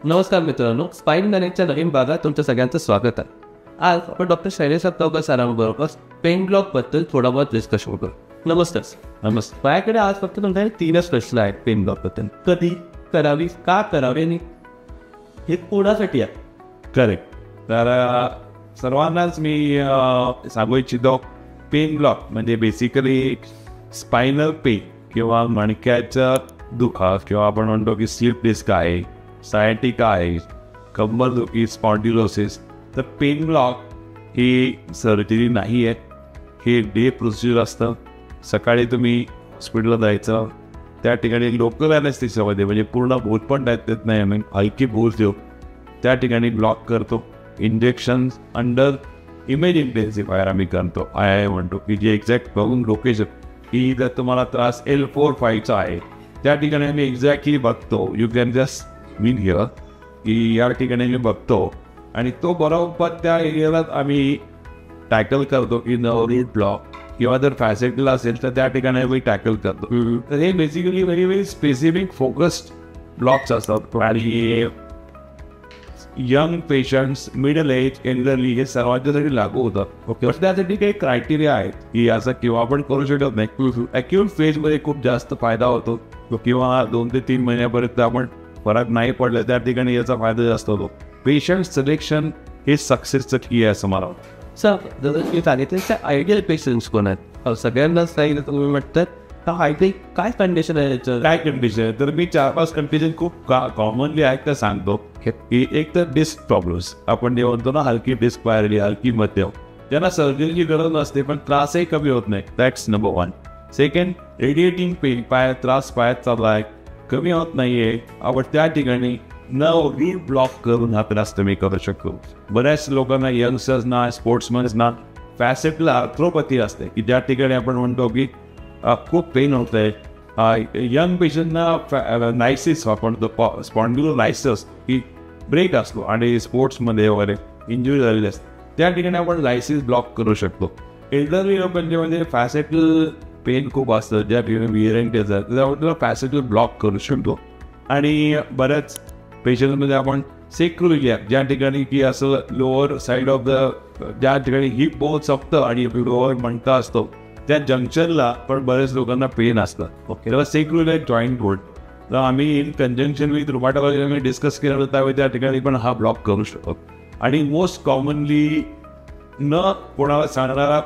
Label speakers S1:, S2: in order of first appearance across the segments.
S1: नमस्कार मित्रांनो, स्पाइन मॅनेजच्या नवीन भागात तुमच्या सगळ्यांचं स्वागत आहे. आज आपण डॉक्टर शैलेश सत्तावकर सरांबरोबर पेन ब्लॉक बद्दल थोडा बहुत डिस्कशन करू. नमस्कार. नमस्कार. माझ्याकडे आज फक्त तुमच्याकडे 3च प्रश्न आहेत पेन ब्लॉक बद्दल. कधी करावी, का करावे आणि हे कोणासाठी आहे?
S2: करेक्ट. तर सर्वांनाच मी सांगू इच्छितो, पेन ब्लॉक म्हणजे बेसिकली स्पायनल पेन किंवा मणक्याचा दुखाव किंवा आपण म्हणतो की स्लिप डिस्क आहे, सायटिका आहे, कंबरदुखी, स्पॉन्डिलोसिस. तर पेन ब्लॉक ही सर्जरी नाही आहे, हे डे प्रोसिजर असतं. सकाळी तुम्ही हॉस्पिटलला जायचं, त्या ठिकाणी लोकल ॲनेस्थेसियामध्ये म्हणजे पूर्ण भूल पण देत नाही, आम्ही हलकी भूल देऊ, त्या ठिकाणी ब्लॉक करतो. इंजेक्शन्स अंडर इमेज इंटेन्सिफायर आम्ही करतो. आय म्हणतो की जे एक्झॅक्ट बघून लोकेशन की जर तुम्हाला त्रास L4-5चा आहे त्या ठिकाणी आम्ही एक्झॅक्टली बघतो. You can just mean here की या ठिकाणी मी बघतो आणि तो बरोबर त्या एरियाला आम्ही टॅकल करतो की रूट ब्लॉक किंवा जर फॅसेटला असेल तर त्या ठिकाणी आम्ही टॅकल करतो. तर हे basically very very specific focused blocks असतात आणि young patients, middle age, elderly हे सर्वांच्यासाठी लागू होतात. ओके, पण त्यासाठी काही क्रायटेरिया आहेत की असं किंवा आपण करू शकत नाही. ॲक्यूट फेजमध्ये खूप जास्त फायदा होतो किंवा 2 ते 3 महिन्यापर्यंत आपण फरक नाही पडलं त्या ठिकाणी याचा फायदा जास्त होतो. पेशंट सिलेक्शन हे सक्सेसचं की आहे असं मला वाटतं.
S1: सर, जसं की सांगितलं आयडियल पेशंट्स कोण आहेत? सगळ्यांनाच सांगितलं तुम्ही म्हणतात का आयडियल काय कंडिशन आहे याचं?
S2: काय कंडिशन आहे? तर मी 4-5 कंडिशन खूप कॉमनली आहेत त्या सांगतो की एक तर डिस्क प्रॉब्लेम्स, आपण जे म्हणतो ना हलकी डिस्क पाहिली, हलकी मध्यम, त्यांना सर्जरीची गरज नसते पण त्रासही कमी होत नाही. That's number 1. Second, radiating pain, त्रास पायात चालला आहे, कमी होत नाहीये, आपण त्या ठिकाणी रूट ब्लॉक करून हा त्रास कमी करू शकतो. बऱ्याच लोकांना, यंगस्टर्सना, स्पोर्ट्समन्सना फॅसेटला आर्थ्रोपॅथी असते की ज्या ठिकाणी आपण म्हणतो की खूप पेन होत आहे. यंग पेशंटना नायसिस, आपण स्पॉन्डिलोलायसिस की ब्रेक असतो आणि स्पोर्ट्समध्ये वगैरे इंजुरी झालेली असते त्या ठिकाणी आपण लायसिस ब्लॉक करू शकतो. एल्डरली लोकांचे म्हणजे फॅसेटल पेन खूप असतं, ज्या ठिकाणी विअरेंट येतात त्यामुळे फॅसेटल ब्लॉक करू शकतो. आणि बऱ्याच पेशंटमध्ये आपण सेक्रोलियाक, ज्या ठिकाणी की असं लोअर साईड ऑफ द, ज्या ठिकाणी हिप बोन संपतं आणि लोअर मणका असतो त्या जंक्शनला पण बऱ्याच लोकांना पेन असतं. ओके, तेव्हा सेक्रोलियाक जॉईंट बोर्ड तर आम्ही इन कंजंक्शन विथ रुमॅटॉलॉजी आम्ही डिस्कस केलं होतं त्यावेळी त्या ठिकाणी पण हा ब्लॉक करू शकतो. आणि मोस्ट कॉमनली न कोणाला सांगणारा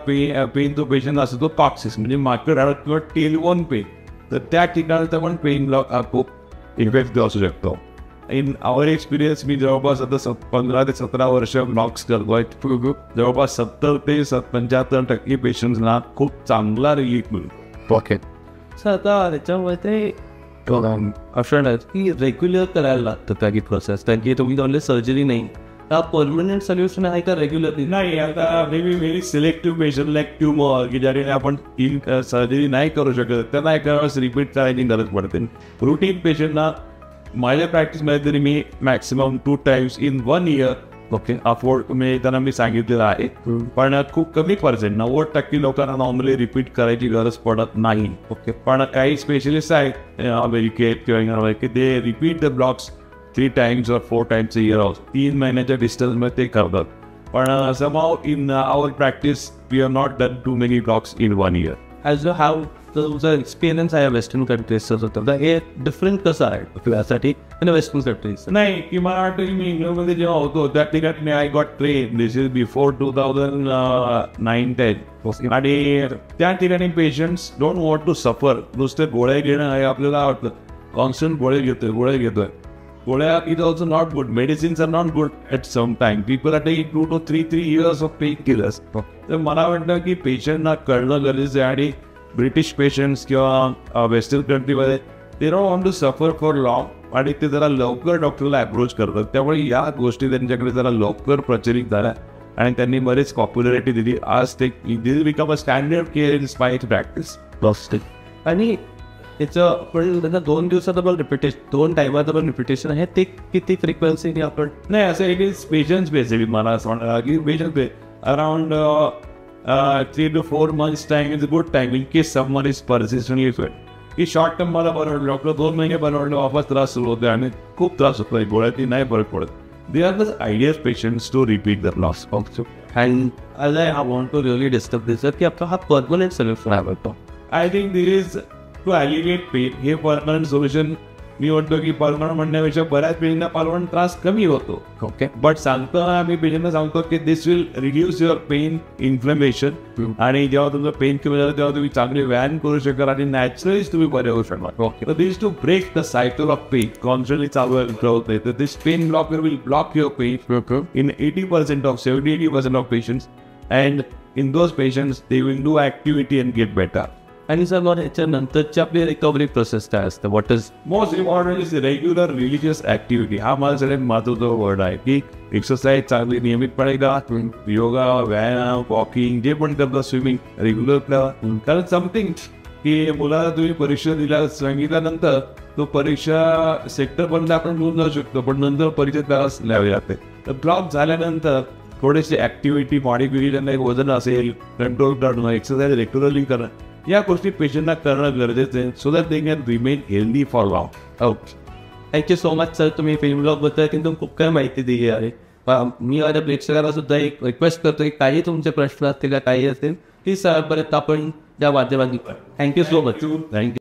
S2: पेन जो पेशंट असतो तो टॉक्सिस म्हणजे मागचं हाड किंवा टेलबोन पेन, तर त्या ठिकाणी पण पेन ब्लॉक हा खूप इफेक्टिव्ह असू शकतो. इन आवर एक्सपिरियन्स मी जवळपास आता 15 ते 17 वर्ष ब्लॉक्स करतोय. जवळपास 70 ते 75% पेशंट्सना खूप चांगला रिलीफ मिळतो.
S1: ओके सर, आता त्याच्यामध्ये असं आहे की रेग्युलर करायला लागतं काही प्रोसेस, कारण की तुम्ही जाऊन सर्जरी नाही, हा परमनंट सोल्युशन आहे का रेग्युलर
S2: नाही? आता very selective patient like tumour की ज्याने आपण सर्जरी नाही करू शकत त्यांना एका वेळेस रिपीट करायची गरज पडते. रुटीन पेशंटना माझ्या प्रॅक्टिसमध्ये तरी मी maximum 2 times in 1 year okay afford त्यांना मी सांगितलेलं आहे. पण खूप कमी पर्सेंट, 90% लोकांना नॉर्मली रिपीट करायची गरज पडत नाही. ओके, पण काही स्पेशलिस्ट आहेत अमेरिकेत किंवा की ते repeat the blocks 3 times or 4 times a year. 3 महिन्याच्या डिस्टन्समध्ये ते करतात. पण somehow in our practice we have not done too many blocks in 1 year.
S1: As a how तुमचा एक्सपिरियन्स आहे वेस्टर्न कंट्रीजचं होतं, तर हे डिफरंट कसं आहे यासाठी आणि वेस्टर्न कंट्रीज?
S2: नाही की मला वाटतं की मी इंग्लंडमध्ये जेव्हा होतो त्या ठिकाणी I got train, this is before 2009-10 आणि त्या ठिकाणी पेशंट्स डोंट वॉन्ट टू सफर. नुसते गोळ्या घेणं हे आपल्याला वाटतं कॉन्स्टंट गोळ्या घेतोय. गोळ्या is also not good. Medicines are not good at some time. People are taking 2 to 3 years of pain killers. तर मला वाटतं की पेशंटना कळणं गरजेचं आहे. आणि ब्रिटिश पेशंट्स किंवा वेस्टर्न कंट्रीमध्ये ते don't want to suffer for long आणि ते जरा लवकर डॉक्टरला अप्रोच करतात. त्यामुळे या गोष्टी त्यांच्याकडे जरा लवकर प्रचलित झाल्या आणि त्यांनी बरेच पॉप्युलरिटी दिली. आज ते this become a standard care in spine practice.
S1: आणि त्याचं पण त्यांना 2 दिवसाचं पण रिपिटेशन, 2 टायमाचं पण रिपिटेशन आहे, ते किती फ्रिक्वेन्सीने आपण?
S2: नाही, असं इट इज पेशंट बेसिक. मला असं म्हणा की patient around 3 to 4 months time is a good time in case someone is persistently fit. की शॉर्ट टर्म मला बरं वाटलं, डॉक्टर 2 महिने बरं वाटलं, वापस त्रास सुरू होते आणि खूप त्रास होतोय, गोळ्याची नाही फरक पडत. They are the ideal patients to repeat the loss of.
S1: And as I want to really discuss this, की आपका हा परमनंट सोल्युशन आहे बघतो.
S2: I think there is to alleviate pain. हे परमनंट सोल्युशन मी म्हणतो की परमनंट म्हणण्यापेक्षा बऱ्याच पेशंटना परमनंट त्रास कमी होतो.
S1: ओके.
S2: बट सांगताना आम्ही पेशंटना सांगतो की this will reduce your pain inflammation, आणि जेव्हा तुमचं पेन कमी झालं तेव्हा तुम्ही चांगले व्यायाम करू शकाल आणि नॅचरलीच तुम्ही बरे होऊ शकणार.
S1: ओके.
S2: तर this to break the cycle of pain constantly चालू होत नाही. तर this pain blocker will block your pain in 80% of 70-80% of patients, and in those patients they will do activity and get better.
S1: आणि sir मग याच्यानंतरची आपली recovery process काय असते? What is
S2: most important is regular religious activity. हा माझा सगळ्यात महत्वाचा word आहे की एक्सरसाइज चांगली नियमितपणे करा, योगा, व्यायाम, वॉकिंग, जे पण करता, स्विमिंग रेग्युलर करा. कारण समथिंग की मुलाला तुम्ही परीक्षा दिला सांगितल्यानंतर तो परीक्षा सेक्टर पर्यंत आपण घेऊन जाऊ शकतो, पण नंतर परीक्षा त्यालाच लिहावी लागते. तर ब्लॉक झाल्यानंतर थोडेसे ऍक्टिव्हिटी, मॉडिफिकेशन, एक वजन असेल, कंट्रोल करणं, एक्सरसाइज रेग्युलरली करणं, या गोष्टी पेशंटना करणं गरजेचं आहे, so that they can remain healthy for long.
S1: Thank you so much sir, तुम्ही फिल्म ब्लॉगबद्दल एकदम खूप काही माहिती दिली आहे. मी माझ्या प्रेक्षकाला सुद्धा एक रिक्वेस्ट करतो की काही तुमचे प्रश्न असतील, काही असतील, ती सरपर्यंत आपण त्या माध्यमातून. Thank you so much.
S2: थँक्यू.